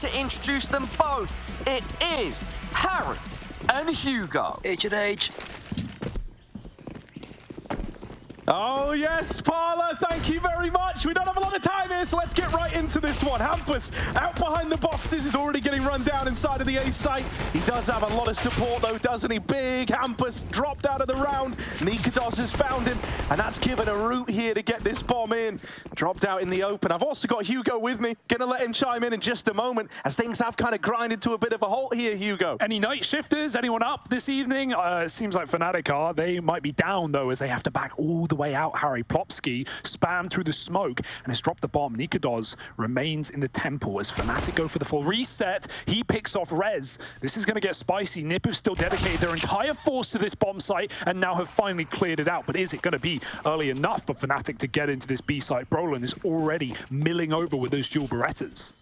like to introduce them both. It is Harry and Hugo. H&H. Oh yes, Parla, thank you very much. We don't have a lot of time here, so let's get right into this one. Hampus out behind the boxes is already getting run down inside of the A site. He does have a lot of support though, doesn't he? Big Hampus dropped out of the round. Nikados has found him, and that's given a route here to get this bomb in. Dropped out in the open. I've also got Hugo with me. Gonna let him chime in just a moment, as things have kind of grinded to a bit of a halt here, Hugo. Any night shifters? Anyone up this evening? It seems like fnatic are. They might be down though, as they have to back all the way out. Harry Plopsky spammed through the smoke and has dropped the bomb. Nikados remains in the temple as fnatic go for the full reset. He picks off Rez. This is going to get spicy. NiP have still dedicated their entire force to this bomb site and now have finally cleared it out. But is it going to be early enough for fnatic to get into this B site? Brolin is already milling over with those dual Berettas.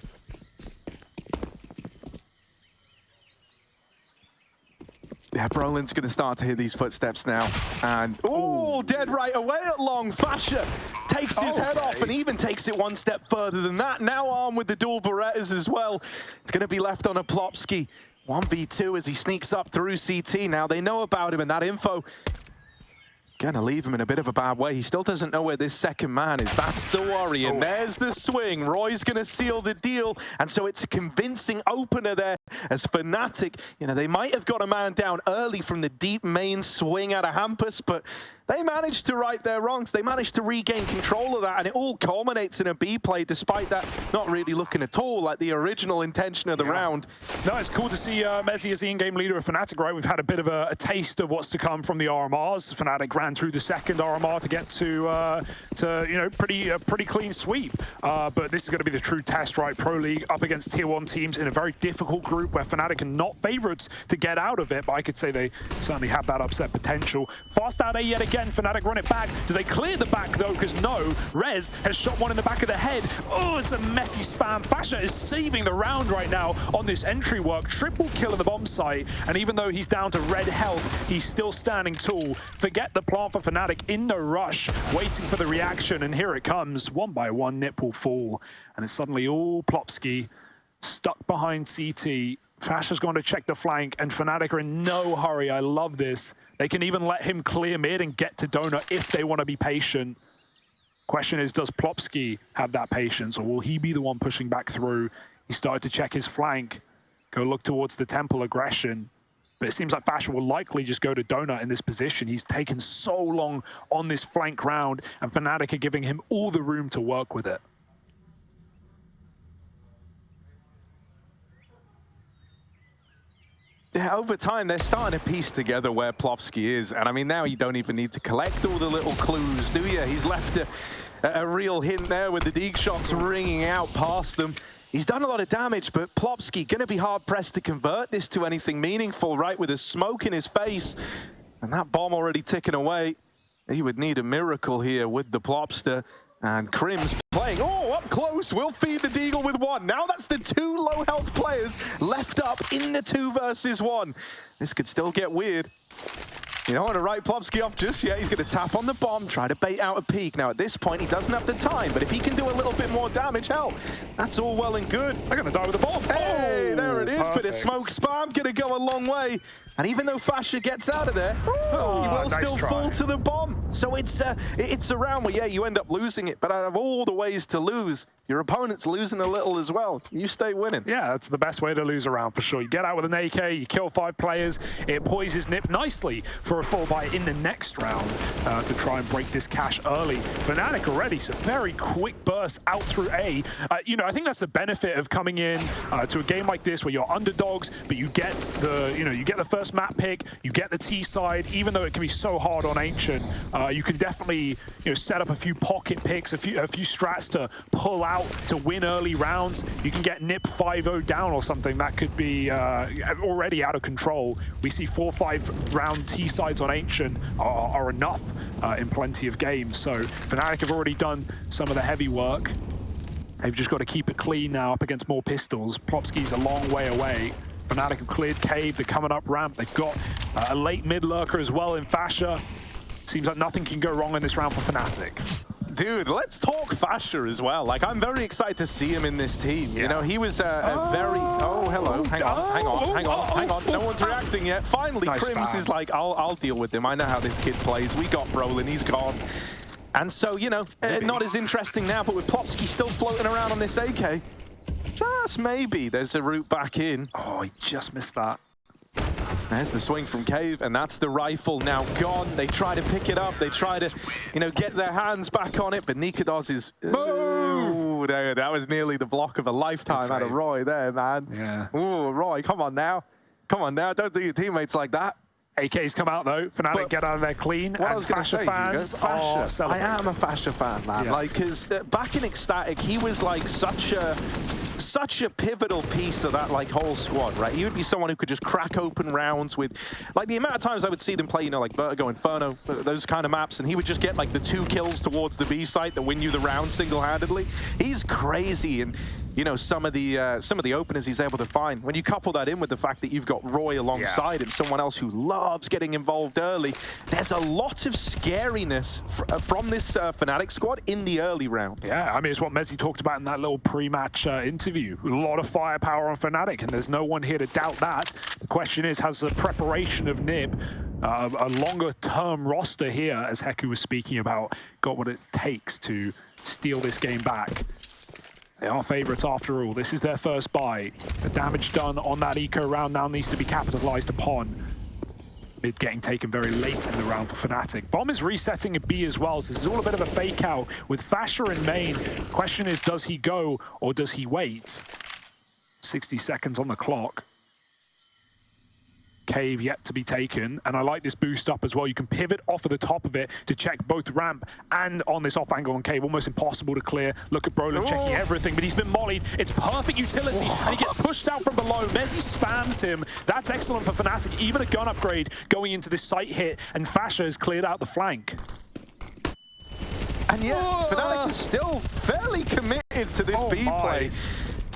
Yeah, Brolin's going to start to hear these footsteps now. And, oh, dead right away at long. Fasher takes his head off and even takes it one step further than that. Now armed with the dual Berettas as well. It's going to be left on a Plopsky. 1v2 as he sneaks up through CT. Now they know about him, and that info gonna leave him in a bit of a bad way. He still doesn't know where this second man is. That's the worry, and there's the swing. Roy's gonna seal the deal, and so it's a convincing opener there as fnatic, you know, they might have got a man down early from the deep main swing out of Hampus, but they managed to right their wrongs. They managed to regain control of that, and it all culminates in a B play, despite that not really looking at all like the original intention of the round. No, it's cool to see Mezzy as the in-game leader of fnatic, right? We've had a bit of a taste of what's to come from the RMRs. fnatic ran through the second RMR to get to you know, pretty clean sweep. But this is going to be the true test, right? Pro League up against tier 1 teams in a very difficult group where fnatic are not favorites to get out of it, but I could say they certainly have that upset potential. Fast out A yet again. fnatic run it back. Do they clear the back though? Because no, Rez has shot one in the back of the head. Oh, it's a messy spam. Fasher is saving the round right now on this entry work. Triple kill in the bomb site, and even though he's down to red health, he's still standing tall. Forget the plant for fnatic, in no rush, waiting for the reaction, and here it comes. One by one, NiP will fall, and it's suddenly all Plopsky stuck behind CT. Fasher's going to check the flank, and fnatic are in no hurry. I love this. They can even let him clear mid and get to Donut if they want to be patient. Question is, does Plopsky have that patience, or will he be the one pushing back through? He started to check his flank, go look towards the temple aggression. But it seems like Fasher will likely just go to Donut in this position. He's taken so long on this flank round, and fnatic are giving him all the room to work with it. Yeah, over time, they're starting to piece together where Plopsky is. And I mean, now you don't even need to collect all the little clues, do you? He's left a real hint there with the Deeg shots ringing out past them. He's done a lot of damage, but Plopsky going to be hard-pressed to convert this to anything meaningful, right? With a smoke in his face and that bomb already ticking away. He would need a miracle here with the Plopster. And Crim's playing, oh, up close, will feed the Deagle with one. Now that's the 2 low health players left up in the 2 versus 1. This could still get weird. You don't want to write Plopsky off just yet. He's going to tap on the bomb, try to bait out a peek. Now at this point, he doesn't have the time, but if he can do a little bit more damage, hell, that's all well and good. They're going to die with a bomb. Hey, there it is, perfect. But a smoke spam going to go a long way. And even though Fasher gets out of there, he will nice still try. fall to the bomb. So it's a round where, yeah, you end up losing it, but out of all the ways to lose, your opponent's losing a little as well. You stay winning. Yeah, that's the best way to lose a round for sure. You get out with an AK, you kill 5 players, it poises NiP nicely for a full buy in the next round to try and break this cache early. fnatic already, some very quick bursts out through A. You know, I think that's the benefit of coming in to a game like this where you're underdogs, but you get the, you know, you get the first map pick, you get the T side, even though it can be so hard on Ancient. You can definitely, you know, set up a few pocket picks, a few strats to pull out to win early rounds. You can get NiP 5-0 down or something. That could be already out of control. We see 4-5 round T sides on Ancient are enough in plenty of games. So fnatic have already done some of the heavy work. They've just got to keep it clean now up against more pistols. Plopsky's a long way away. fnatic have cleared cave. They're coming up ramp. They've got a late mid lurker as well in Fasher. Seems like nothing can go wrong in this round for fnatic. Dude, let's talk Fasher as well. Like, I'm very excited to see him in this team. Yeah. You know, he was a very... Oh, hello. Hang on. No one's reacting yet. Finally, Nice Crims is like, I'll deal with him. I know how this kid plays. We got Brolin. He's gone. And so, you know, not as interesting now, but with Plopsky still floating around on this AK, just maybe there's a route back in. Oh, he just missed that. There's the swing from Cave, and that's the rifle now gone. They try to pick it up. They try to, you know, get their hands back on it, but Nikados is... Ooh, that was nearly the block of a lifetime out of Roy there, man. Yeah. Ooh, Roy, come on now. Come on now. Don't do your teammates like that. AK's come out though. fnatic get out of there clean. What I was going to say, fans Fasher. I am a Fasher fan, man. Yeah. Like, because back in Ecstatic, he was like such a pivotal piece of that like whole squad, right? He would be someone who could just crack open rounds with, like the amount of times I would see them play, you know, like Vertigo, Inferno, those kind of maps, and he would just get like the 2 kills towards the B site that win you the round single-handedly. He's crazy, and you know, some of the openers he's able to find. When you couple that in with the fact that you've got Roy alongside him, someone else who loves getting involved early, there's a lot of scariness from this fnatic squad in the early round. Yeah, I mean, it's what Mezzi talked about in that little pre-match interview. A lot of firepower on fnatic, and there's no one here to doubt that. The question is, has the preparation of NiP, a longer-term roster here, as Heku was speaking about, got what it takes to steal this game back? They are favourites after all. This is their first buy. The damage done on that eco round now needs to be capitalised upon. Mid getting taken very late in the round for fnatic. Bomb is resetting at B as well, so this is all a bit of a fake out. With Fasher in main, question is, does he go or does he wait? 60 seconds on the clock. Cave yet to be taken, and I like this boost up as well. You can pivot off of the top of it to check both ramp and on this off angle on Cave. Almost impossible to clear. Look at Brolin checking everything, but he's been mollied. It's perfect utility, and he gets pushed out from below. Mezzi spams him. That's excellent for fnatic. Even a gun upgrade going into this site hit, and Fasher has cleared out the flank. And yet, fnatic is still fairly committed to this B play.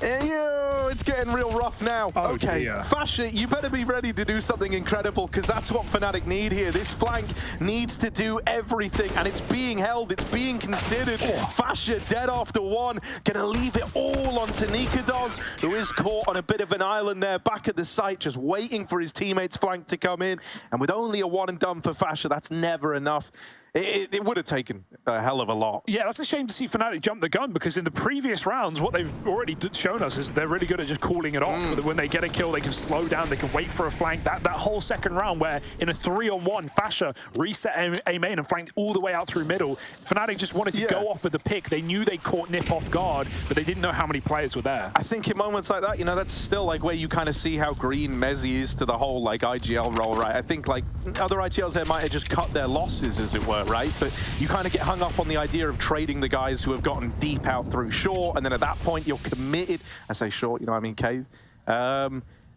It's getting real rough now. Oh, okay, dear. Fasher, you better be ready to do something incredible, because that's what fnatic need here. This flank needs to do everything, and it's being held, it's being considered. Fasher dead after one, gonna leave it all onto Nikados, who is caught on a bit of an island there, back at the site, just waiting for his teammate's flank to come in. And with only a one and done for Fasher, that's never enough. It would have taken a hell of a lot. Yeah, that's a shame to see fnatic jump the gun, because in the previous rounds, what they've already shown us is they're really good at just calling it off. When they get a kill, they can slow down, they can wait for a flank. That whole second round where in a 3-on-1, Fasher reset A main and flanked all the way out through middle. fnatic just wanted to go off with the pick. They knew they caught NiP off guard, but they didn't know how many players were there. I think in moments like that, you know, that's still like where you kind of see how green Mezzi is to the whole like IGL role, right? I think like other IGLs there might have just cut their losses, as it were, right? But you kind of get hung up on the idea of trading the guys who have gotten deep out through short, and then at that point you're committed. I say short, you know what I mean, Cave.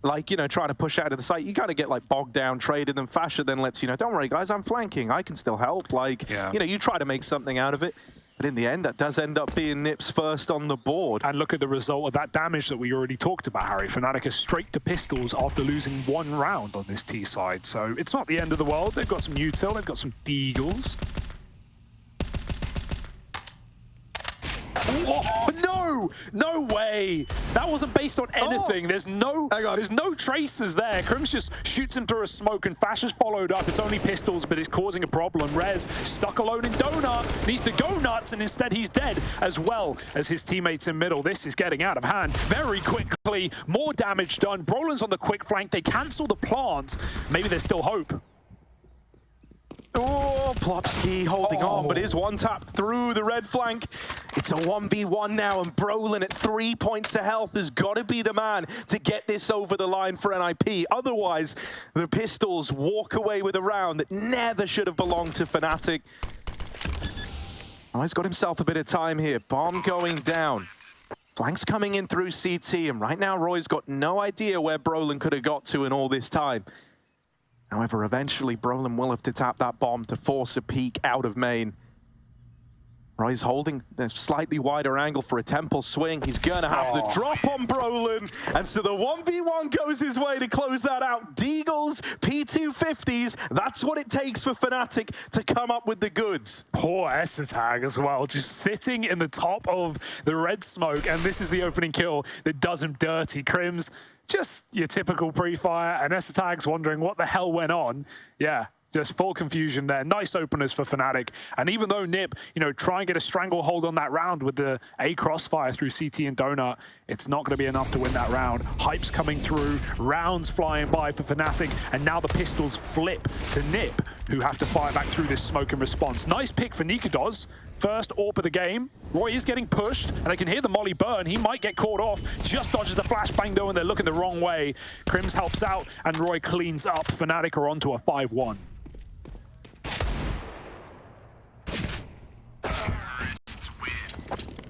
Like, you know, trying to push out of the site, you kind of get like bogged down, traded, and Fasher then lets you know, don't worry guys, I'm flanking, I can still help. Like, you know, you try to make something out of it. But in the end, that does end up being NiP's first on the board. And look at the result of that damage that we already talked about, Harry. fnatic is straight to pistols after losing one round on this T side. So it's not the end of the world. They've got some util, they've got some deagles. Oh, no way. That wasn't based on anything. There's no traces there. Crims just shoots him through a smoke, and Fasher's followed up. It's only pistols, but it's causing a problem. Rez, stuck alone in Donut, needs to go nuts, and instead he's dead, as well as his teammates in middle. This is getting out of hand very quickly. More damage done. Brolin's on the quick flank. They cancel the plant. Maybe there's still hope. Oh, Plopsky holding on, but is one tap through the red flank. It's a 1v1 now, and Brolin at 3 points of health has got to be the man to get this over the line for NiP. Otherwise, the Pistols walk away with a round that never should have belonged to fnatic. Oh, he's got himself a bit of time here. Bomb going down. Flanks coming in through CT, and right now Roy's got no idea where Brolin could have got to in all this time. However, eventually Brolin will have to tap that bomb to force a peek out of main. Roy's holding a slightly wider angle for a temple swing. He's going to have the drop on Brolin. And so the 1v1 goes his way to close that out. Deagles, P250s. That's what it takes for fnatic to come up with the goods. Poor Tag as well, just sitting in the top of the red smoke. And this is the opening kill that does him dirty. Crims, just your typical pre-fire. And Tag's wondering what the hell went on. Yeah. Just full confusion there. Nice openers for fnatic. And even though NiP, try and get a stranglehold on that round with the A crossfire through CT and Donut, it's not going to be enough to win that round. Hype's coming through, rounds flying by for fnatic, and now the pistols flip to NiP, who have to fire back through this smoke in response. Nice pick for Nikados. First AWP of the game. Roy is getting pushed, and they can hear the molly burn. He might get caught off. Just dodges the flashbang, though, and they're looking the wrong way. Crims helps out, and Roy cleans up. fnatic are onto a 5-1.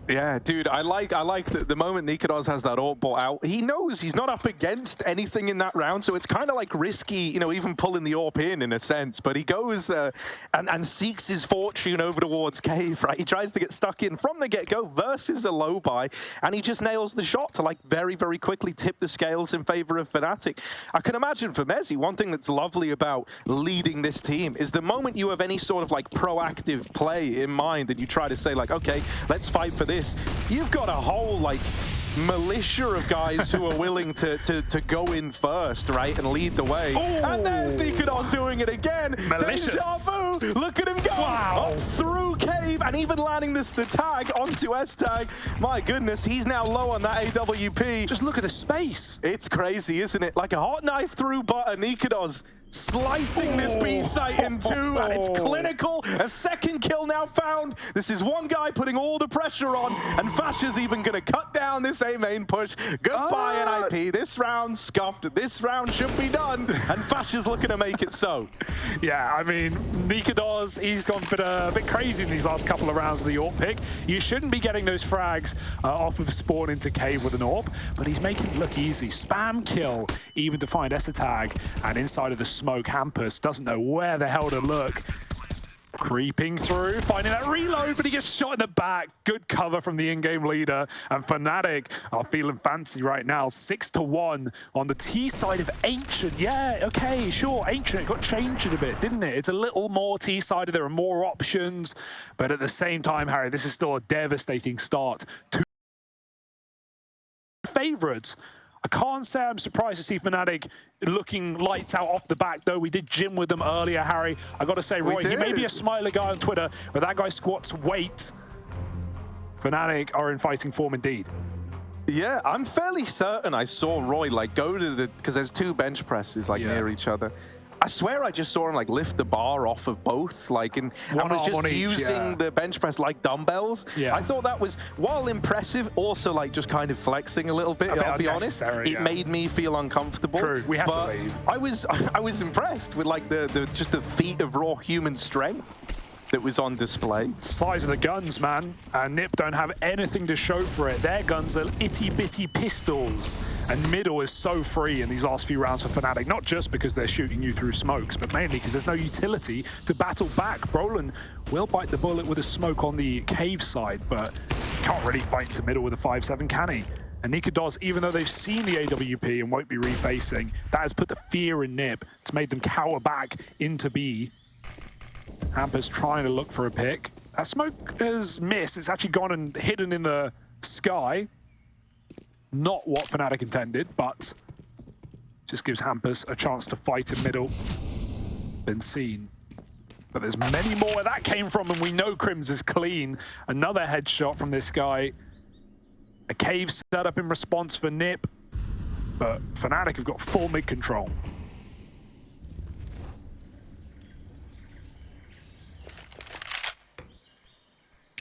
Yeah, dude, I like the moment Nikados has that AWP ball out. He knows he's not up against anything in that round, so it's kind of like risky, even pulling the AWP in a sense. But he goes and seeks his fortune over towards Cave, right? He tries to get stuck in from the get-go versus a low buy, and he just nails the shot to very, very quickly tip the scales in favor of fnatic. I can imagine for Mezzy, one thing that's lovely about leading this team is the moment you have any sort of proactive play in mind and you try to say okay, let's fight for this. You've got a whole militia of guys who are willing to go in first, right, and lead the way. Ooh. And there's Nikados doing it again. Malicious. Deja vu. Look at him go. Wow. Up through Cave and even landing the tag onto S-Tag. My goodness, he's now low on that AWP. Just look at the space. It's crazy, isn't it? Like a hot knife through butter. Nikados slicing this B site in two, and it's clinical. A second kill now found. This is one guy putting all the pressure on, and Fasha's even going to cut down this A main push. Goodbye, NiP. This round scuffed. This round should be done, and Fasha's looking to make it so. Yeah, I mean, Nikados, he's gone a bit crazy in these last couple of rounds of the AWP pick. You shouldn't be getting those frags off of spawn into Cave with an AWP, but he's making it look easy. Spam kill, even to find Tag, and inside of the smoke, Hampus doesn't know where the hell to look. Creeping through, finding that reload, but he gets shot in the back. Good cover from the in-game leader, and fnatic are feeling fancy right now. 6-1 on the T side of Ancient. Yeah, okay, sure, Ancient got changed a bit, didn't it? It's a little more T-sided, there are more options, but at the same time, Harry, this is still a devastating start. Two favorites. I can't say I'm surprised to see fnatic looking lights out off the back, though. We did gym with them earlier, Harry. I got to say, Roy, he may be a smiler guy on Twitter, but that guy squats weight. fnatic are in fighting form indeed. Yeah, I'm fairly certain I saw Roy go to because there's two bench presses near each other. I swear I just saw him lift the bar off of both, and was just using the bench press like dumbbells. Yeah. I thought that was, while impressive, also just kind of flexing a little bit. I'll be honest, it made me feel uncomfortable. True, we had to leave. I was impressed with just the feat of raw human strength that was on display. Size of the guns, man. And NiP don't have anything to show for it. Their guns are itty-bitty pistols. And middle is so free in these last few rounds for fnatic, not just because they're shooting you through smokes, but mainly because there's no utility to battle back. Brolin will bite the bullet with a smoke on the Cave side, but can't really fight into middle with a 5-7, can he? And Nikados, even though they've seen the AWP and won't be refacing, that has put the fear in NiP. It's made them cower back into B. Hampus trying to look for a pick. That smoke has missed. It's actually gone and hidden in the sky. Not what fnatic intended, but just gives Hampus a chance to fight in middle. Been seen. But there's many more where that came from, and we know Crims is clean. Another headshot from this guy. A Cave set up in response for NiP, but fnatic have got full mid control.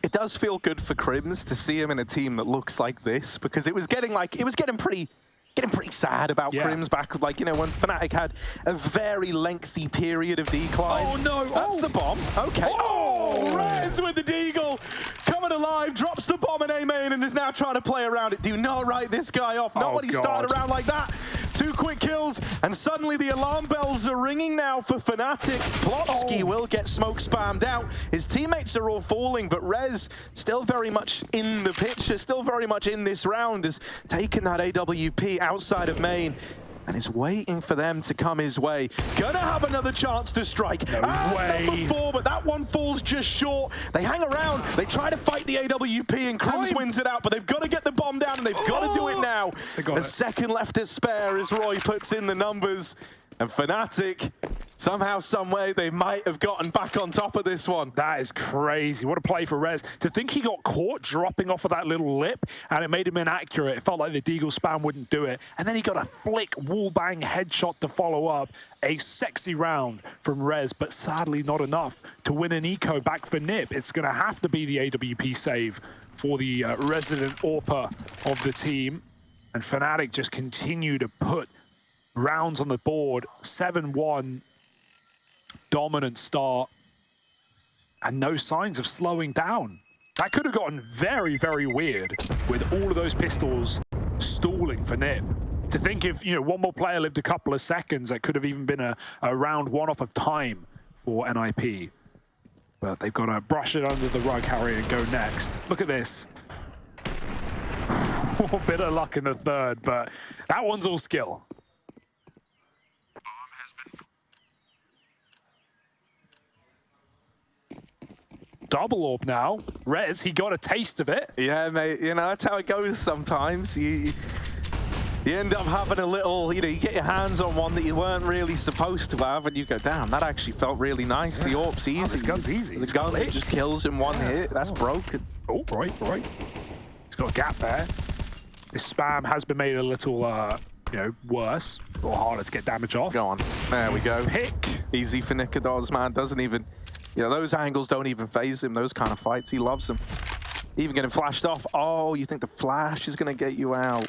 It does feel good for Crims to see him in a team that looks like this, because it was getting pretty sad about Crims back, when fnatic had a very lengthy period of decline. Oh no! That's the bomb. Okay. Oh, Rez with the deagle, coming alive, drops the bomb in A main and is now trying to play around it. Do not write this guy off. Not when he started around like that. 2 quick kills, and suddenly the alarm bells are ringing now for fnatic. Plotski will get smoke spammed out. His teammates are all falling, but Rez still very much in the picture, still very much in this round, has taken that AWP outside of main and is waiting for them to come his way. Gonna have another chance to strike. No way. Number 4, but that one falls just short. They hang around, they try to fight the AWP, and Crims wins it out, but they've got to get the bomb down, and they've got to do it now. A second left to spare as Roy puts in the numbers. And fnatic, somehow, some way, they might have gotten back on top of this one. That is crazy. What a play for Rez. To think he got caught dropping off of that little lip, and it made him inaccurate. It felt like the Deagle spam wouldn't do it. And then he got a flick wallbang headshot to follow up. A sexy round from Rez, but sadly not enough to win an eco back for NiP. It's going to have to be the AWP save for the resident AWPer of the team. And fnatic just continue to put rounds on the board. 7-1 dominant start, and no signs of slowing down. That could have gotten very, very weird with all of those pistols stalling for NiP. To think if, you know, one more player lived a couple of seconds, that could have even been a round one off of time for NiP. But they've got to brush it under the rug, Harry, and go next. Look at this. A bit of luck in the third, but that one's all skill. Double orb now. Rez, he got a taste of it. Yeah, mate, you know, that's how it goes sometimes. You end up having a little, you know, you get your hands on one that you weren't really supposed to have, and you go, damn, that actually felt really nice. The orb's easy. Oh, this gun's easy. The gun that just kills in one hit, that's broken. Oh, right. It's got a gap there. This spam has been made a little, you know, worse or harder to get damage off. Go on. There we go. Pick. Easy for Nikados, man. Doesn't even, you know, those angles don't even phase him. Those kind of fights, he loves them. Even getting flashed off. Oh, you think the flash is going to get you out?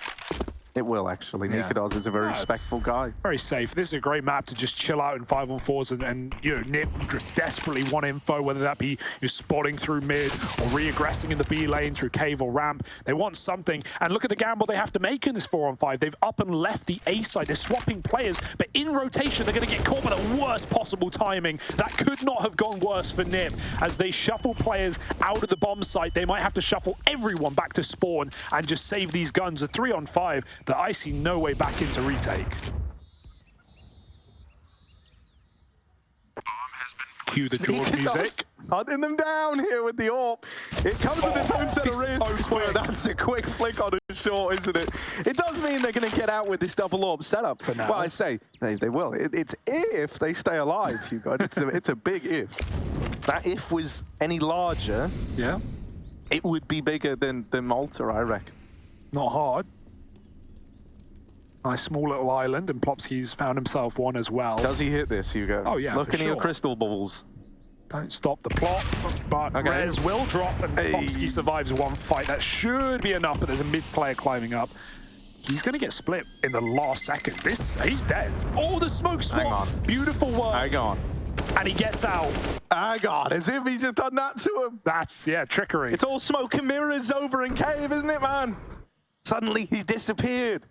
It will, actually. Yeah. Nikados is a very respectful guy. Very safe. This is a great map to just chill out in 5-on-4s and you know, NiP desperately want info, whether that be you're spotting through mid or re-aggressing in the B lane through cave or ramp. They want something. And look at the gamble they have to make in this 4-on-5. They've up and left the A side. They're swapping players, but in rotation, they're going to get caught by the worst possible timing. That could not have gone worse for NiP. As they shuffle players out of the bomb site, they might have to shuffle everyone back to spawn and just save these guns. A 3-on-5 that I see no way back into retake. Cue the Jaws music. Hunting them down here with the AWP. It comes with its own set of risks, so but that's a quick flick on a short, isn't it? It does mean they're going to get out with this double AWP setup. For now. Well, I say they will. It's if they stay alive, you guys. It's a big if. That if was any larger, yeah, it would be bigger than Malta, I reckon. Not hard. Nice small little island, and Plopski's found himself one as well. Does he hit this, Hugo? Oh, yeah, Look into your crystal balls. Don't stop the plot, but Rez will drop, and Plopski survives one fight. That should be enough, but there's a mid player climbing up. He's going to get split in the last second. He's dead. Oh, the smoke swap. Hang on. Beautiful work. Hang on. And he gets out. Hang on, as if he just done that to him. That's, yeah, trickery. It's all smoke and mirrors over in cave, isn't it, man? Suddenly, he's disappeared.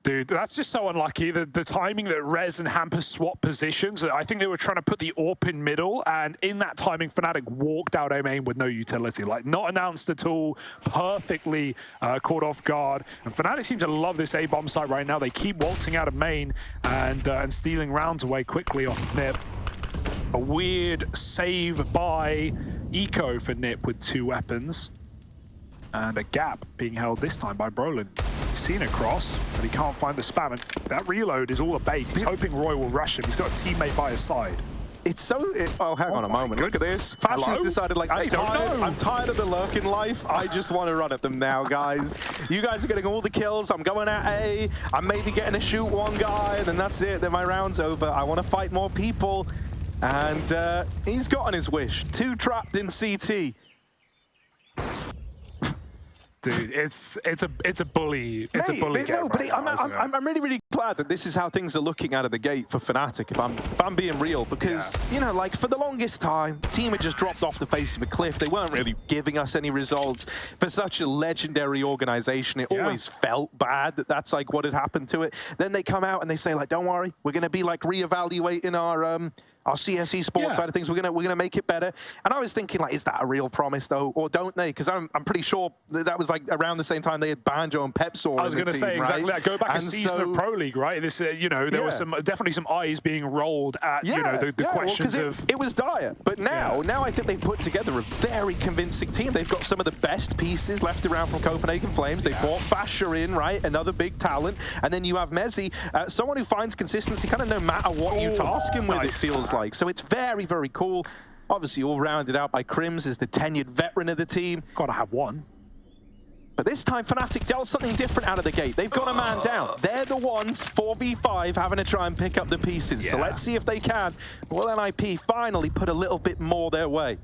Dude, that's just so unlucky. The timing that Rez and Hamper swap positions, I think they were trying to put the AWP in middle, and in that timing, fnatic walked out A main with no utility. Like, not announced at all, perfectly caught off guard. And fnatic seem to love this A bomb site right now. They keep waltzing out of main and stealing rounds away quickly off of NiP. A weird save by Eco for NiP with 2 weapons. And a gap being held this time by Brolin. He's seen a cross, but he can't find the spam. And that reload is all a bait. He's hoping Roy will rush him. He's got a teammate by his side. It's so... oh, hang on a moment. Look at this. Fashion's decided, like, I'm tired of the lurk in life. I just want to run at them now, guys. You guys are getting all the kills. I'm going at A. I'm maybe getting to shoot one guy, and then that's it. Then my round's over. I want to fight more people. And he's gotten his wish. 2 trapped in CT. Dude, it's a bully. It's a bully game. No, but right now, I'm really glad that this is how things are looking out of the gate for fnatic. If I'm being real, because you know, like for the longest time, team had just dropped off the face of a cliff. They weren't really giving us any results. For such a legendary organization, it always felt bad that that's like what had happened to it. Then they come out and they say like, don't worry, we're going to be like reevaluating our CSE sports side of things. We're gonna make it better. And I was thinking, like, is that a real promise though, or don't they? Because I'm pretty sure that was like around the same time they had Banjo and Pepsor. I was going to say exactly right? that. Go back a season of Pro League, right? This, you know, there was definitely some eyes being rolled at you know the questions of. It was dire, but now I think they've put together a very convincing team. They've got some of the best pieces left around from Copenhagen Flames. They brought Fasher in, right? Another big talent, and then you have Mezzi, someone who finds consistency, kind of no matter what you task him with. It feels like so. It's very cool. Obviously, all rounded out by Crims as the tenured veteran of the team. Got to have one. But this time, fnatic dealt something different out of the gate. They've got a man down. They're the ones, 4v5, having to try and pick up the pieces. So let's see if they can. Will NiP finally put a little bit more their way?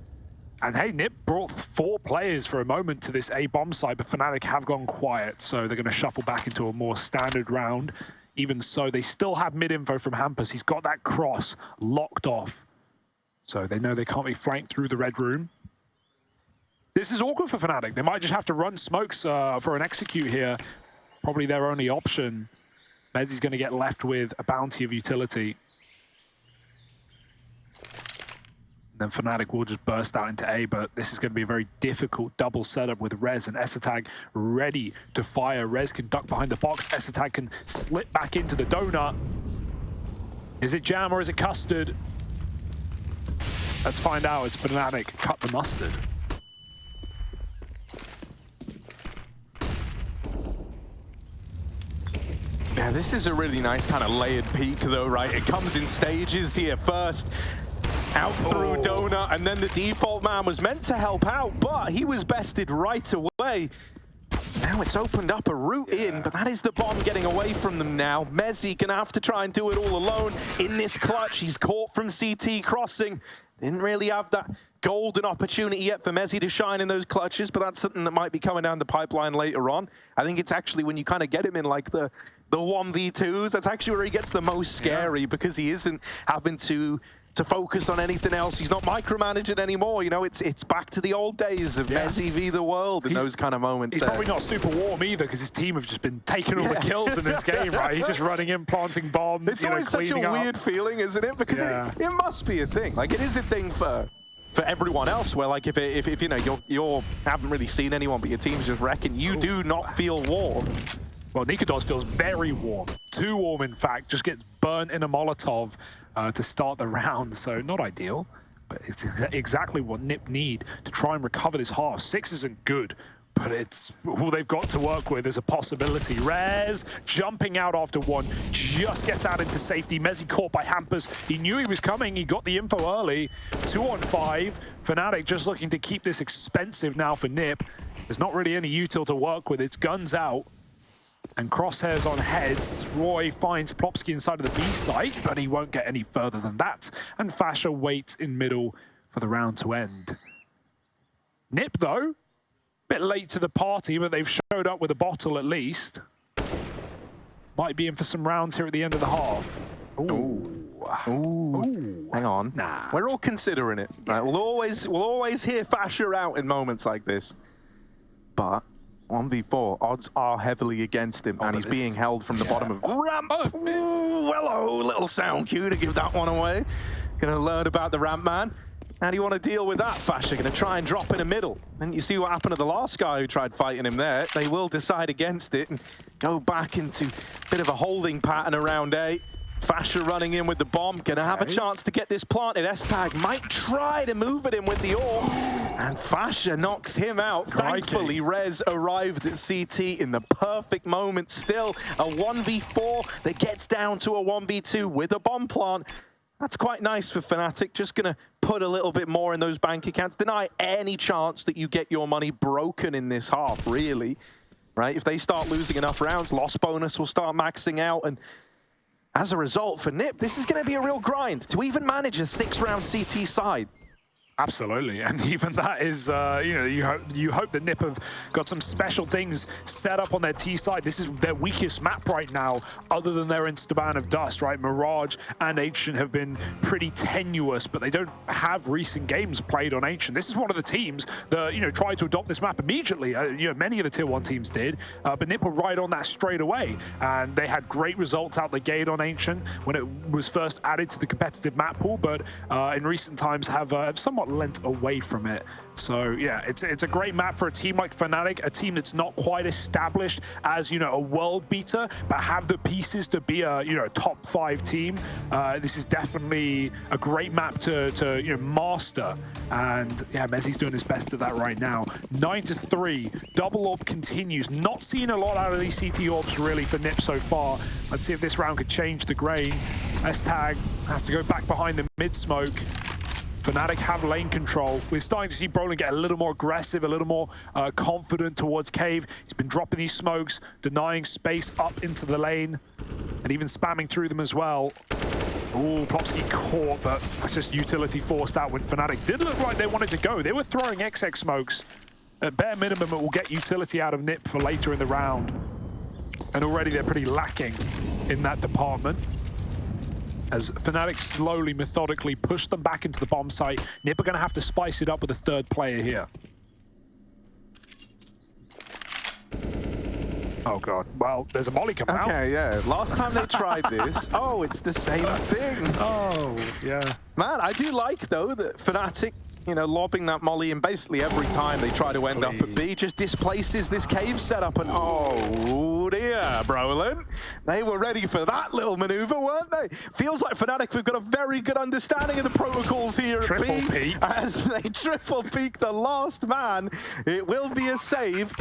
And hey, NiP brought 4 players for a moment to this A-bomb side, but fnatic have gone quiet, so they're going to shuffle back into a more standard round. Even so, they still have mid-info from Hampus. He's got that cross locked off. So they know they can't be flanked through the red room. This is awkward for fnatic. They might just have to run smokes for an execute here. Probably their only option. Mezzi's going to get left with a bounty of utility. Then fnatic will just burst out into A, but this is going to be a very difficult double setup with Rez and Esatag ready to fire. Rez can duck behind the box. Esatag can slip back into the donut. Is it jam or is it custard? Let's find out as fnatic cut the mustard. Yeah, this is a really nice kind of layered peak though, right? It comes in stages here first. Out through Donut, and then the default man was meant to help out, but he was bested right away. Now it's opened up a route in, but that is the bomb getting away from them now. Mezzi gonna have to try and do it all alone in this clutch. He's caught from CT crossing. Didn't really have that golden opportunity yet for Mezzi to shine in those clutches, but that's something that might be coming down the pipeline later on. I think it's actually when you kind of get him in like the 1v2s, that's actually where he gets the most scary because he isn't having to focus on anything else. He's not micromanaging anymore. You know, it's back to the old days of Mezzi v the world and those kind of moments. He's probably not super warm either because his team have just been taking all the kills in this game, right? He's just running in, planting bombs. It's always such a weird feeling, isn't it? Because it must be a thing. Like, it is a thing for everyone else where, like, if you know, you haven't really seen anyone, but your team's just wrecking, you do not feel warm. Well, Nikodos feels very warm. Too warm, in fact. Just gets burnt in a Molotov to start the round, so not ideal. But it's exactly what NiP need to try and recover this half. 6 isn't good, but it's all they've got to work with is a possibility. Rez jumping out after 1, just gets out into safety. Mezzi caught by Hampus. He knew he was coming. He got the info early. 2 on 5. fnatic just looking to keep this expensive now for NiP. There's not really any util to work with. It's guns out. And crosshairs on heads. Roy finds Plopsky inside of the B site, but he won't get any further than that. And Fasher waits in middle for the round to end. NiP, though, a bit late to the party, but they've showed up with a bottle at least. Might be in for some rounds here at the end of the half. Ooh. Hang on. Nah. We're all considering it. Right? We'll always hear Fasher out in moments like this. But 1v4, odds are heavily against him, and he's being held from the bottom of ramp. Ooh, hello, little sound cue to give that one away. Gonna learn about the ramp man. How do you want to deal with that, Fasher? Gonna try and drop in the middle. And you see what happened to the last guy who tried fighting him there. They will decide against it and go back into a bit of a holding pattern around A. Fasher running in with the bomb, gonna have a chance to get this planted. S-Tag might try to move at him with the orb, and Fasher knocks him out. Thankfully, Rez arrived at CT in the perfect moment still. A 1v4 that gets down to a 1v2 with a bomb plant. That's quite nice for fnatic, just gonna put a little bit more in those bank accounts. Deny any chance that you get your money broken in this half, really. Right? If they start losing enough rounds, loss bonus will start maxing out, and as a result, for NiP, this is going to be a real grind to even manage a 6-round CT side. Absolutely, and even that is, you hope that NiP have got some special things set up on their T side. This is their weakest map right now, other than their Instaban of Dust, right? Mirage and Ancient have been pretty tenuous, but they don't have recent games played on Ancient. This is one of the teams that tried to adopt this map immediately. Many of the Tier 1 teams did, but NiP were right on that straight away, and they had great results out the gate on Ancient when it was first added to the competitive map pool, but in recent times have somewhat lent away from it. So yeah, it's a great map for a team like fnatic, a team that's not quite established as a world beater, but have the pieces to be a top 5 team. This is definitely a great map to master, and yeah, Mezzi's doing his best at that right now. 9-3, double orb continues. Not seeing a lot out of these CT orbs really for NiP so far. Let's see if this round could change the grain. S-Tag has to go back behind the mid smoke. fnatic have lane control. We're starting to see Brolin get a little more aggressive, a little more confident towards Cave. He's been dropping these smokes, denying space up into the lane, and even spamming through them as well. Ooh, Plopsky caught, but that's just utility forced out when fnatic did look like they wanted to go. They were throwing XX smokes. At bare minimum, it will get utility out of NiP for later in the round. And already they're pretty lacking in that department, as fnatic slowly, methodically push them back into the bomb site. NiP are going to have to spice it up with a third player here. Oh god, well, there's a molly coming out. Okay, yeah, last time they tried this, oh, it's the same thing. Oh, yeah. Man, I do like, though, that fnatic, lobbing that molly, and basically every time they try to end up at B, just displaces this cave setup, and oh dear, Brolin. They were ready for that little maneuver, weren't they? Feels like fnatic have got a very good understanding of the protocols here at B. Triple peak. As they triple peak the last man. It will be a save,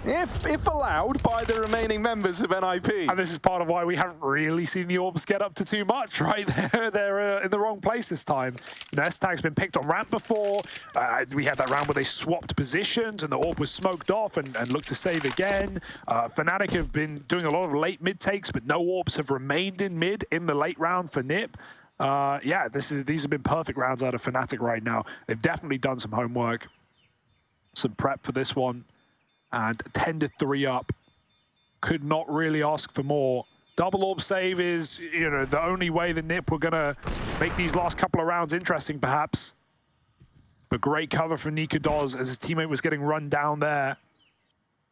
if allowed, by the remaining members of NiP. And this is part of why we haven't really seen the orbs get up to too much, right? They're in the wrong place this time. S-Tag's been picked on ramp before. We had that round where they swapped positions and the orb was smoked off and looked to save again. fnatic have been doing a lot of late mid takes, but no orbs have remained in mid in the late round for NiP. Yeah, these have been perfect rounds out of fnatic right now. They've definitely done some homework, some prep for this one. And 10-3 up. Could not really ask for more. Double orb save is, the only way that NiP were gonna make these last couple of rounds interesting, perhaps. But great cover for Nikadoz as his teammate was getting run down there.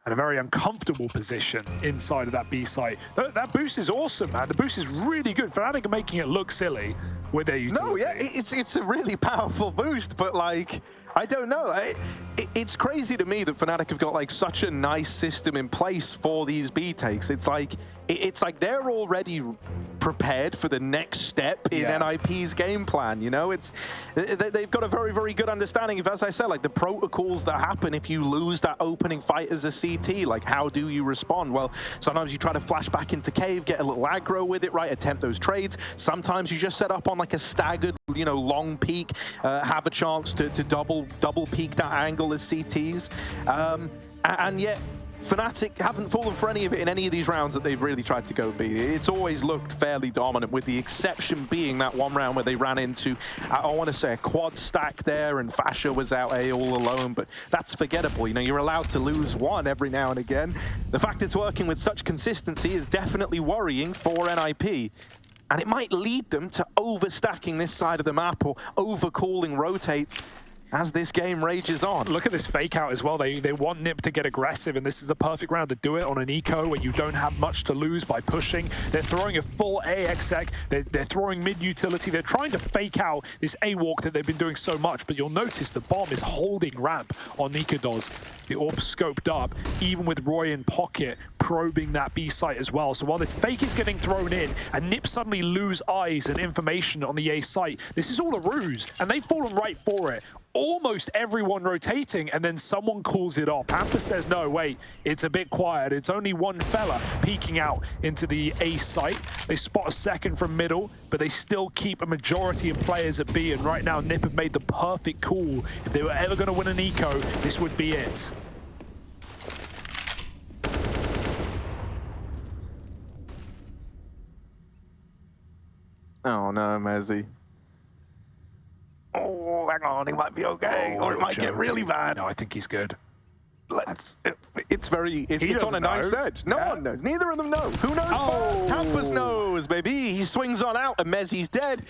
And a very uncomfortable position inside of that B site. That boost is awesome, man. The boost is really good. fnatic are making it look silly with their utility. No, yeah, it's a really powerful boost, but like, I don't know. It's crazy to me that fnatic have got like such a nice system in place for these B takes. It's like they're already prepared for the next step in NiP's game plan. They've got a very, very good understanding of, as I said, like the protocols that happen if you lose that opening fight as a CT. Like, how do you respond? Well, sometimes you try to flash back into cave, get a little aggro with it, right? Attempt those trades. Sometimes you just set up on like a staggered, long peak, have a chance to double peak that angle as CTs, and yet fnatic haven't fallen for any of it in any of these rounds that they've really tried to go B. It's always looked fairly dominant, with the exception being that one round where they ran into, I want to say, a quad stack there, and Fasha was out A all alone, but that's forgettable. You're allowed to lose one every now and again. The fact it's working with such consistency is definitely worrying for NiP. And it might lead them to overstacking this side of the map or overcalling rotates as this game rages on. Look at this fake out as well. They want NiP to get aggressive, and this is the perfect round to do it on an eco where you don't have much to lose by pushing. They're throwing a full AXX. They're throwing mid utility. They're trying to fake out this A walk that they've been doing so much, but you'll notice the bomb is holding ramp on Nikadoz. The orb scoped up, even with Roy in pocket, probing that B site as well. So while this fake is getting thrown in and NiP suddenly lose eyes and information on the A site, this is all a ruse, and they've fallen right for it. Almost everyone rotating, and then someone calls it off. Hamper says, no, wait, it's a bit quiet. It's only one fella peeking out into the A site. They spot a second from middle, but they still keep a majority of players at B, and right now NiP have made the perfect call. If they were ever going to win an eco, this would be it. Oh no, Mezzi. Oh, hang on, he might be okay, or it might get really bad. No, I think he's good. It's on a knife's edge. No one knows. Neither of them know. Who knows first? Hampus knows, baby. He swings on out, and Mezzy's dead.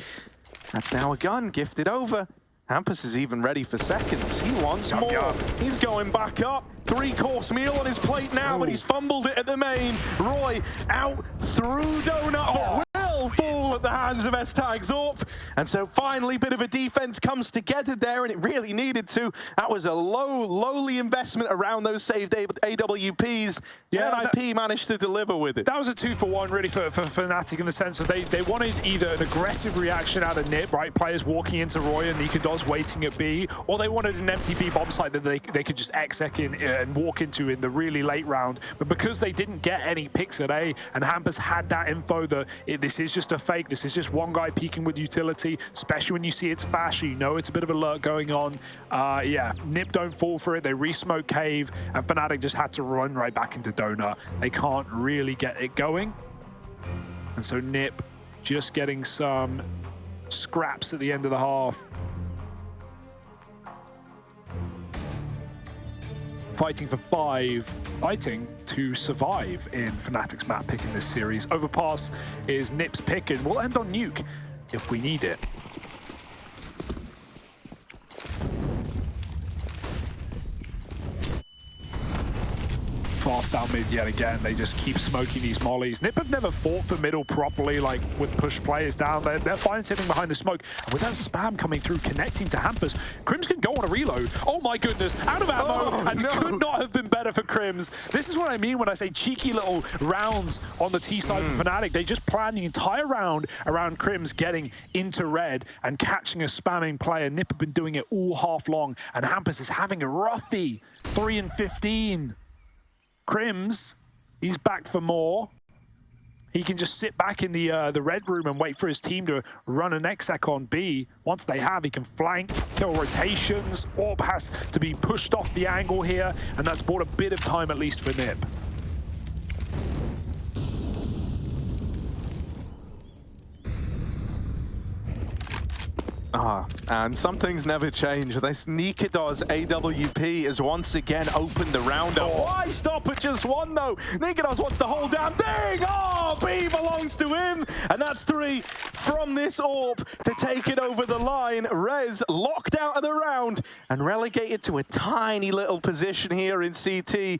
That's now a gun gifted over. Hampus is even ready for seconds. He wants more. He's going back up. 3-course meal on his plate now, but he's fumbled it at the main. Roy out through Donut, but will fall at the hands of S-Tag Zorp. And so finally, bit of a defense comes together there, and it really needed to. That was a lowly investment around those saved AWPs. Yeah, NiP managed to deliver with it. That was a 2-for-1 really for Fnatic in the sense that they wanted either an aggressive reaction out of NiP, right? Players walking into Roy and Nikados waiting at B, or they wanted an empty B bomb site that they could just exec in and walk into in the really late round. But because they didn't get any picks at A, and Hampus had that info that this is just a fake, this is just one guy peeking with utility, especially when you see it's Fash, you know it's a bit of alert going on. Yeah, NiP don't fall for it. They re-smoke cave, and Fnatic just had to run right back into Donut. They can't really get it going. And so NiP just getting some scraps at the end of the half. Fighting for 5, fighting to survive in Fnatic's map pick in this series. Overpass is NiP's pick, and we'll end on Nuke if we need it. Fast down mid yet again. They just keep smoking these mollies. NiP have never fought for middle properly, like with push players down. They're fine sitting behind the smoke. And with that spam coming through, connecting to Hampus, Crims can go on a reload. Oh my goodness, out of ammo, and could not have been better for Crims. This is what I mean when I say cheeky little rounds on the T side for Fnatic. They just planned the entire round around Crims getting into red and catching a spamming player. NiP have been doing it all half long, and Hampus is having a roughie. 3 and 15. Crims, he's back for more. He can just sit back in the red room and wait for his team to run an exec on B. Once they have, he can flank, kill rotations. Orb has to be pushed off the angle here, and that's bought a bit of time at least for NiP. And some things never change. This Nikados AWP has once again opened the round up. Why stop at just one, though? Nikados wants the whole damn thing! Oh, B belongs to him! And that's 3 from this Orb to take it over the line. Rez locked out of the round and relegated to a tiny little position here in CT.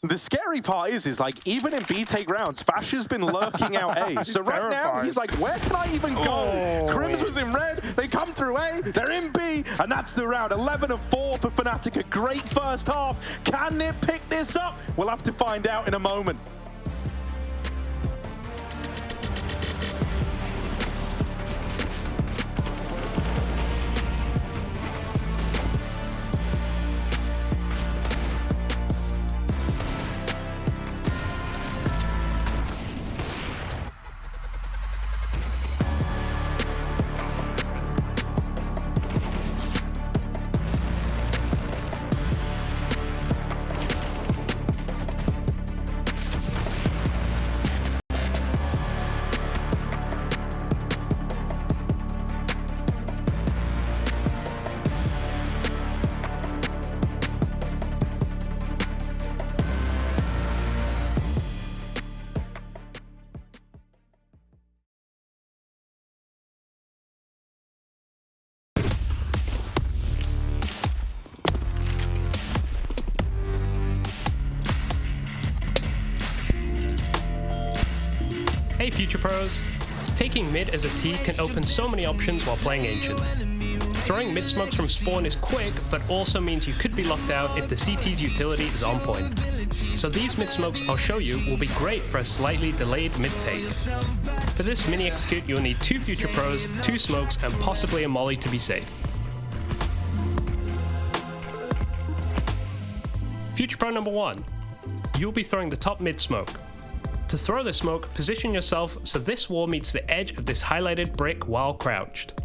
The scary part is like, even in B take rounds, Fash has been lurking out A. So right now, he's like, where can I even go? Crims was in red, they come through A, they're in B, and that's the round. 11 of 4 for Fnatic, a great first half. Can NiP pick this up? We'll have to find out in a moment. Hey Future Pros! Taking mid as a T can open so many options while playing Ancient. Throwing mid smokes from spawn is quick, but also means you could be locked out if the CT's utility is on point. So these mid smokes I'll show you will be great for a slightly delayed mid take. For this mini execute you'll need 2 Future Pros, 2 smokes, and possibly a molly to be safe. Future Pro number 1. You'll be throwing the top mid smoke. To throw the smoke, position yourself so this wall meets the edge of this highlighted brick while crouched.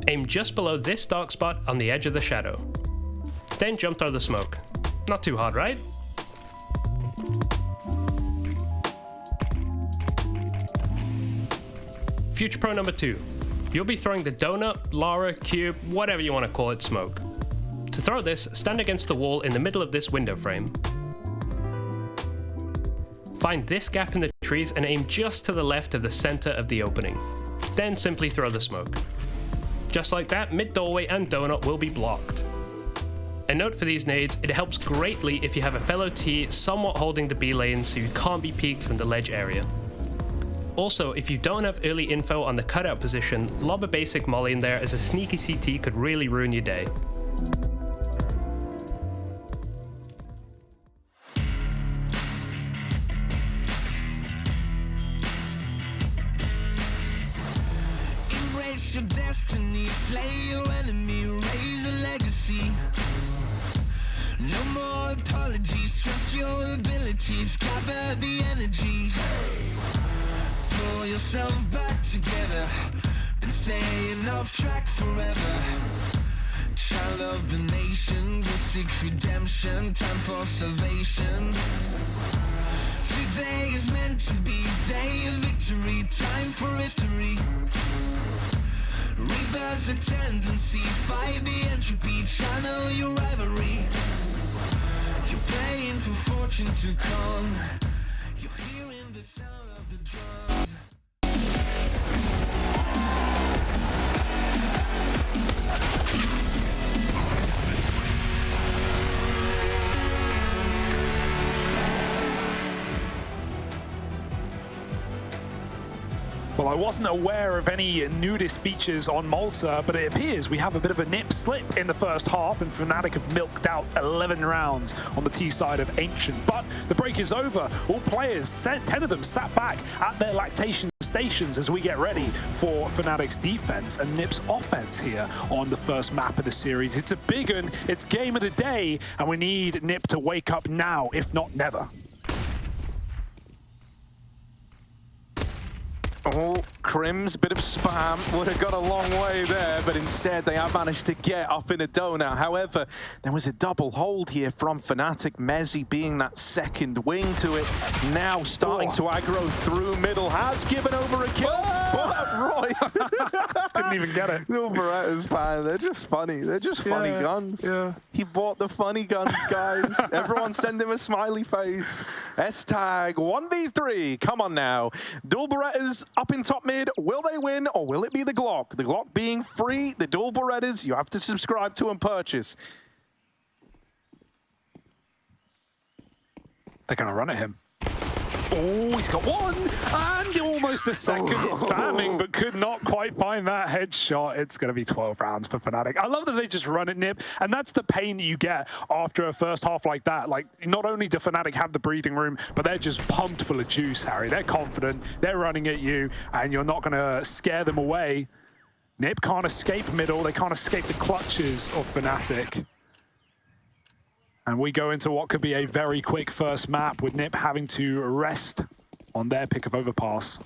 Aim just below this dark spot on the edge of the shadow. Then jump throw the smoke. Not too hard, right? Future Pro number 2. You'll be throwing the donut, Lara, cube, whatever you want to call it, smoke. To throw this, stand against the wall in the middle of this window frame. Find this gap in the trees and aim just to the left of the center of the opening. Then simply throw the smoke. Just like that, mid-doorway and donut will be blocked. A note for these nades, it helps greatly if you have a fellow T somewhat holding the B lane so you can't be peeked from the ledge area. Also, if you don't have early info on the cutout position, lob a basic molly in there as a sneaky CT could really ruin your day. Embrace your destiny, slay your enemy, raise a legacy. No more apologies, trust your abilities, gather the energies. Pull yourself back together and staying off track forever. Child of the nation, will seek redemption, time for salvation. Today is meant to be day of victory, time for history. Reverse the tendency, fight the entropy, channel your rivalry. You're praying for fortune to come. You're hearing the sound of the drums. Well, I wasn't aware of any nudist beaches on Malta, but it appears we have a bit of a NiP slip in the first half, and fnatic have milked out 11 rounds on the T side of Ancient. But the break is over. All players, 10 of them, sat back at their lactation stations as we get ready for fnatic's defense and NiP's offense here on the first map of the series. It's a big one, it's game of the day, and we need NiP to wake up now, if not never. Oh, Crims, bit of spam, would have got a long way there, but instead they have managed to get up in a donut. However, there was a double hold here from fnatic, Mezzy being that second wing to it, now starting to aggro through middle, has given over a kill, but Roy didn't even get it. Little Berettas, man, they're just funny. They're just funny guns. Yeah. He bought the funny guns, guys. Everyone send him a smiley face. S-tag 1v3, come on now. Dual Berettas up in top mid, will they win or will it be the Glock? The Glock being free, the Dual Berettas you have to subscribe to and purchase. They're going to run at him. Oh, he's got one, and almost a second spamming, but could not quite find that headshot. It's going to be 12 rounds for fnatic. I love that they just run at NiP, and that's the pain that you get after a first half like that. Like, not only do fnatic have the breathing room, but they're just pumped full of juice, Harry. They're confident, they're running at you, and you're not going to scare them away. NiP can't escape middle, they can't escape the clutches of fnatic. And we go into what could be a very quick first map with NiP having to rest on their pick of overpass.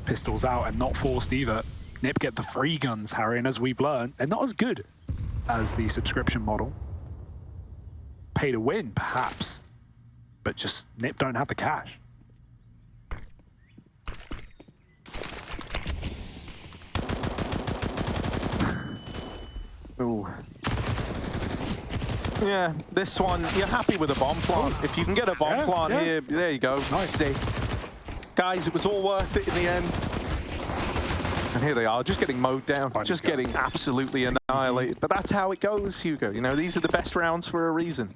Pistols out and not forced either. NiP get the free guns, Harry, and as we've learned, they're not as good as the subscription model. Pay to win, perhaps, but just NiP don't have the cash. Ooh. Yeah, this one, you're happy with a bomb plant. If you can get a bomb plant here, there you go. Nice. Sick. Guys, it was all worth it in the end. And here they are, just getting mowed down, just getting absolutely annihilated. But that's how it goes, Hugo. You know, these are the best rounds for a reason.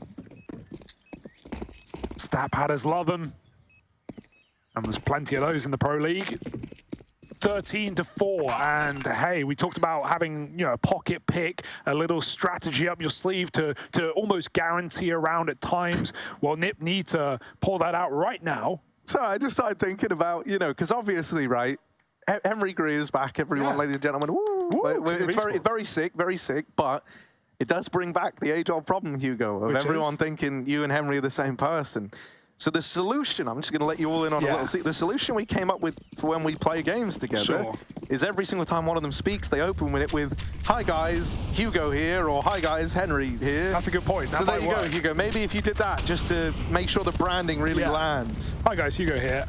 Stat padders love them. And there's plenty of those in the Pro League. 13-4, and hey, we talked about having, you know, a pocket pick, a little strategy up your sleeve to almost guarantee a round at times. Well, NiP need to pull that out right now. So I just started thinking about, you know, because obviously, right, Henry Greer's back, everyone, ladies and gentlemen. Woo! It's very sick, but it does bring back the age-old problem, Hugo, of everyone thinking you and Henry are the same person. So the solution, I'm just going to let you all in on a little secret. The solution we came up with for when we play games together is every single time one of them speaks, they open with it with, "Hi guys, Hugo here," or "Hi guys, Henry here." That's a good point. So there you go, Hugo. Maybe if you did that, just to make sure the branding really lands. Hi guys, Hugo here.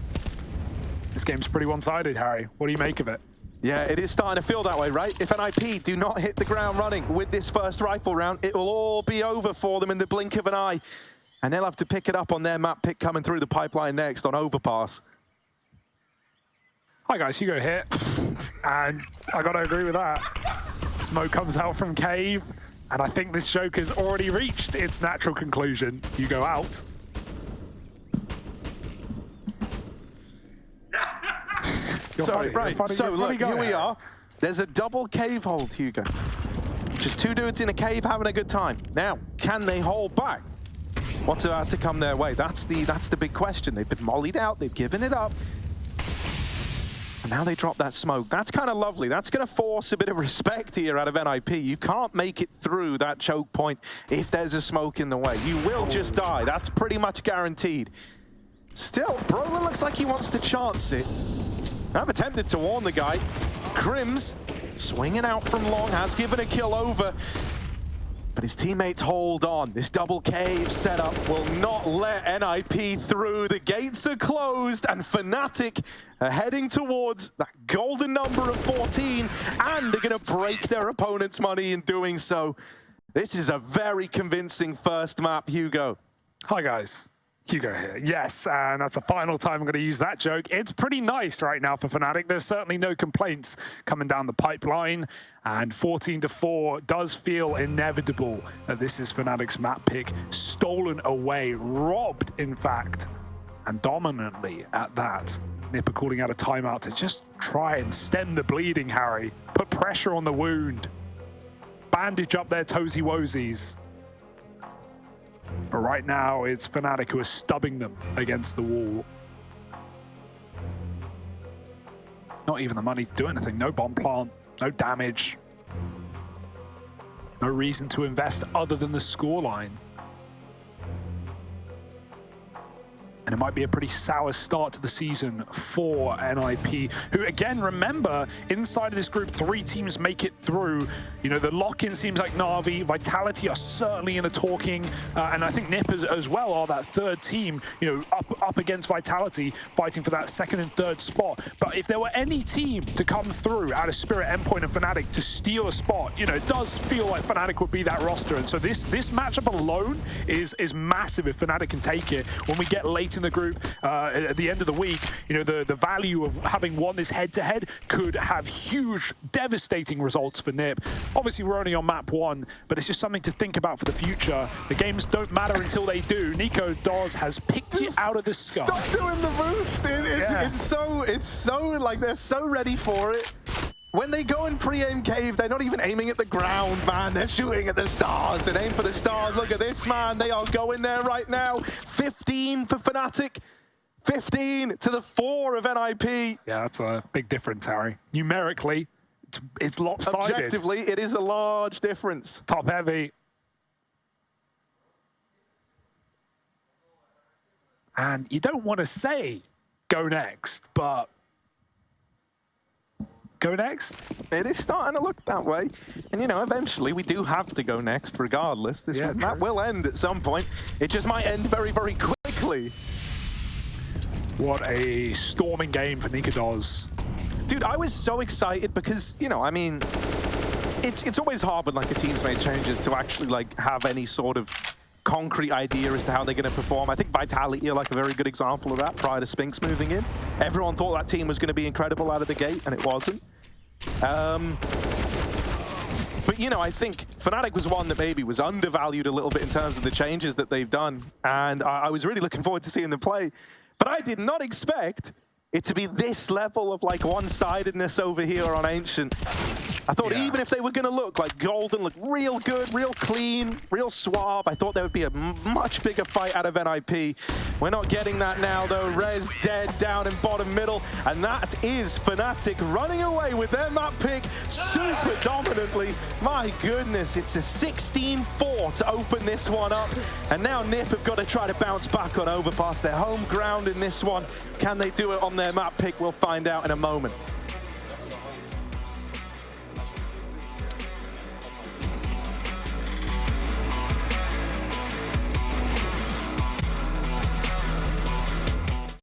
This game's pretty one-sided, Harry. What do you make of it? Yeah, it is starting to feel that way, right? If NiP do not hit the ground running with this first rifle round, it will all be over for them in the blink of an eye. And they'll have to pick it up on their map pick coming through the pipeline next on Overpass. Hi guys, Hugo here. And I gotta agree with that. Smoke comes out from Cave, and I think this joke has already reached its natural conclusion. Hugo out. Sorry, right. So look, here we are. There's a double cave hold, Hugo. Just two dudes in a cave having a good time. Now, can they hold back? What's about to come their way? That's the big question. They've been mollied out, they've given it up. And now they drop that smoke. That's kind of lovely. That's going to force a bit of respect here out of NiP. You can't make it through that choke point if there's a smoke in the way. You will just die. That's pretty much guaranteed. Still, Brolin looks like he wants to chance it. I've attempted to warn the guy. Crims swinging out from long, has given a kill over. But his teammates hold on. This double cave setup will not let NiP through. The gates are closed, and fnatic are heading towards that golden number of 14, and they're going to break their opponent's money in doing so. This is a very convincing first map, Hugo. Hi guys. Hugo here. Yes, and that's the final time I'm going to use that joke. It's pretty nice right now for fnatic. There's certainly no complaints coming down the pipeline, and 14-4 does feel inevitable that this is fnatic's map pick, stolen away, robbed, in fact, and dominantly at that. NiP are calling out a timeout to just try and stem the bleeding, Harry. Put pressure on the wound. Bandage up their toesy-woesies. But right now, it's fnatic who are stubbing them against the wall. Not even the money to do anything. No bomb plant, no damage. No reason to invest other than the scoreline. And it might be a pretty sour start to the season for NiP, who, again, remember, inside of this group, 3 teams make it through. You know, the lock-in seems like Na'Vi, Vitality are certainly in a talking, and I think NiP as well are that third team, you know, up against Vitality, fighting for that second and third spot. But if there were any team to come through out of Spirit, Endpoint, and fnatic to steal a spot, you know, it does feel like fnatic would be that roster. And so this matchup alone is massive if fnatic can take it. When we get late in the group at the end of the week, you know, the value of having won this head-to-head could have huge, devastating results for NiP. Obviously, we're only on map 1, but it's just something to think about for the future. The games don't matter until they do. Nico Dawes has picked it out of the sky. Stop doing the boost. It's so like they're so ready for it. When they go and pre-aim cave, they're not even aiming at the ground, man. They're shooting at the stars and aim for the stars. Look at this, man. They are going there right now. 15 for fnatic. 15 to the 4 of NiP. Yeah, that's a big difference, Harry. Numerically, it's lopsided. Objectively, it is a large difference. Top heavy. And you don't want to say go next, but go next? It is starting to look that way. And, you know, eventually we do have to go next regardless. This map will end at some point. It just might end very, very quickly. What a storming game for Nico Dawes. Dude, I was so excited because, you know, I mean, it's always hard when, like, a team's made changes to actually, like, have any sort of concrete idea as to how they're going to perform. I think Vitality are like a very good example of that prior to Spinks moving in. Everyone thought that team was going to be incredible out of the gate, and it wasn't. But, you know, I think fnatic was one that maybe was undervalued a little bit in terms of the changes that they've done, and I was really looking forward to seeing them play. But I did not expect it to be this level of, like, one-sidedness over here on Ancient. I thought even if they were going to look like Golden, look real good, real clean, real suave, I thought there would be a much bigger fight out of NiP. We're not getting that now, though. Rez dead down in bottom middle, and that is fnatic running away with their map pick super dominantly. My goodness, it's a 16-4 to open this one up, and now NiP have got to try to bounce back on Overpass. Their home ground in this one. Can they do it on their map pick? We'll find out in a moment.